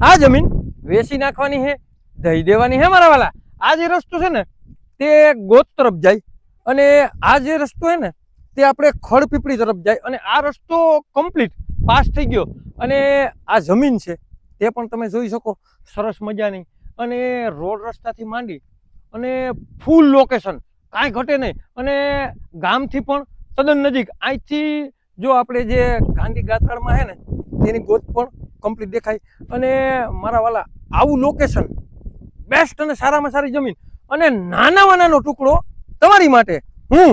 આ જમીન વેચી નાખવાની છે, દઈ દેવાની છે મારા વાલા। આ જે રસ્તો છે ને તે ગોત તરફ જાય અને આ જે રસ્તો છે ને તે આપણે ખડપીપળી તરફ જાય અને આ રસ્તો કમ્પ્લીટ પાસ થઈ ગયો અને આ જમીન છે તે પણ તમે જોઈ શકો સરસ મજાની અને રોડ રસ્તાથી માંડી અને ફૂલ લોકેશન, કાંઈ ઘટે નહીં અને ગામથી પણ તદ્દન નજીક। અહીંથી જો આપણે જે ગાંધી ગાત્રાળમાં છે ને તેની ગોત પણ કમ્પ્લીટ દેખાય અને મારા વાલા આવું લોકેશન, બેસ્ટ અને સારામાં સારી જમીન અને નાનામાં નાનો ટુકડો તમારી માટે હું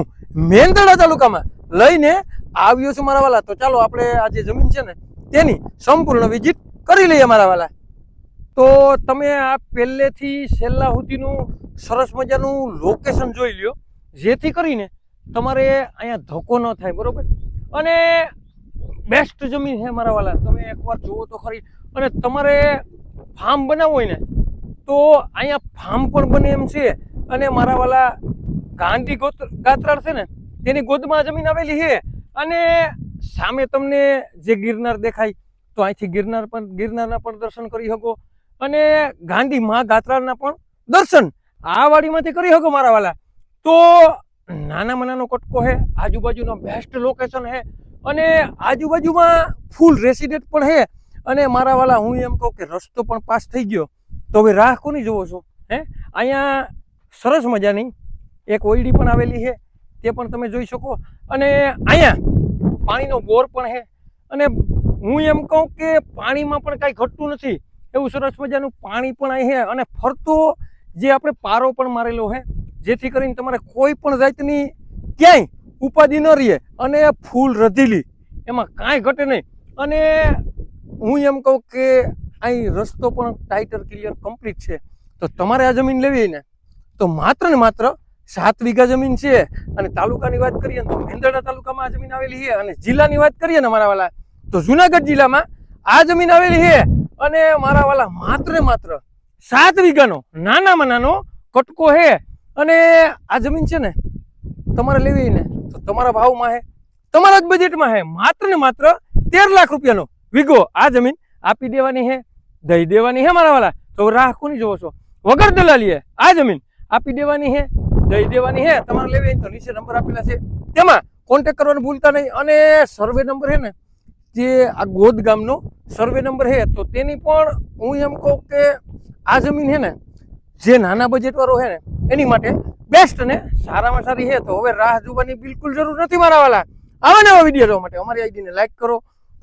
મેંદરડા તાલુકામાં લઈને આવ્યો છું મારા વાલા। તો ચાલો આપણે આ જે જમીન છે ને તેની સંપૂર્ણ વિઝિટ કરી લઈએ મારા વાલા। તો તમે આ પહેલેથી છેલ્લા સુધીનું સરસ મજાનું લોકેશન જોઈ લ્યો, જેથી કરીને તમારે અહીંયા ધક્કો ન થાય, બરોબર? અને બેસ્ટ જમીન છે મારા વાલા, તમે એકવાર જુઓ તો ખરી। અને તમારે ફાર્મ બનાવવું હોય ને તો અહીંયા ફાર્મ પણ બને એમ છે અને મારા વાલા ગાંધી ગાત્રાળ છે ને તેની ગોદમાં જમીન આવેલી છે અને સામે તમને જે ગિરનાર દેખાય તો અહીંથી ગિરનારના પણ દર્શન કરી શકો અને ગાંધી મા ગાત્રાળના પણ દર્શન આ વાડીમાંથી કરી શકો મારા વાલા। તો નાનામાં નાનો કટકો છે, આજુબાજુનો બેસ્ટ લોકેશન છે અને આજુબાજુમાં ફૂલ રેસિડેન્ટ પણ છે અને મારા વાલા હું એમ કહું કે રસ્તો પણ પાસ થઈ ગયો તો હવે રાહ કોની જોવો છો? અહીંયા સરસ મજાની એક ઓયડી પણ આવેલી છે, તે પણ તમે જોઈ શકો અને અહીંયા પાણીનો બોર પણ છે અને હું એમ કહું કે પાણીમાં પણ કાંઈ ઘટતું નથી એવું સરસ મજાનું પાણી પણ અહીં છે અને ફરતો જે આપણે પારો પણ મારેલો છે, જેથી કરીને તમારે કોઈ પણ જાતની ક્યાંય ઉપાધિ ન રહે અને ફૂલ રધીલી, એમાં કાંઈ ઘટે નહીં। અને હું એમ કહું કે અહીં રસ્તો પણ ટાઇટર ક્લિયર કમ્પ્લીટ છે। તો તમારે આ જમીન લેવી ને તો માત્ર ને માત્ર 7 વીઘા જમીન છે અને તાલુકાની વાત કરીએ તો મેંદરડા તાલુકામાં આ જમીન આવેલી છે અને જિલ્લાની વાત કરીએ ને મારા વાલા તો જુનાગઢ જિલ્લામાં આ જમીન આવેલી છે અને મારા વાલા માત્ર ને માત્ર 7 વીઘાનો નાનામાં નાનો કટકો છે અને આ જમીન છે ને તમારે લેવી ને તો તમારા ભાવમાં છે, તમારા જ બજેટમાં છે, માત્ર ને માત્ર 13 લાખ રૂપિયાનો વીઘો આ જમીન આપી દેવાની છે, દઈ દેવાની છે મારા વાલા। તો રાહ કોની જોવો છો? વગર દલાલીએ આ જમીન આપી દેવાની છે, દઈ દેવાની છે। તમારે લેવી તો નીચે નંબર આપેલા છે તેમાં કોન્ટેક્ટ કરવાનું ભૂલતા નહીં અને સર્વે નંબર છે ને જે આ ગોદ ગામનો સર્વે નંબર છે તો તેની પણ હું એમ કહું કે આ જમીન છે ને જે નાના બજેટ વાળો છે ને એની માટે બેસ્ટ ને સારામાં સારી છે। તો હવે રાહ જોવાની બિલકુલ જરૂર નથી મારા વાલા। આવા નવા વિડીયો જોવા માટે અમારી આઈડીને લાઈક કરો,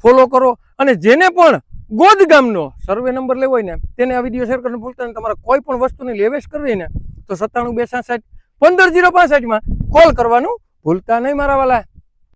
ફોલો કરો અને જેને પણ ગોદ ગામનો સર્વે નંબર લેવો હોય ને તેને આ વિડીયો શેર કરવાનું ભૂલતા નહીં। તમારે કોઈ પણ વસ્તુની લેવેશ કરવી ને તો 97 266 15 065 માં કોલ કરવાનું ભૂલતા નહીં મારા વાલા।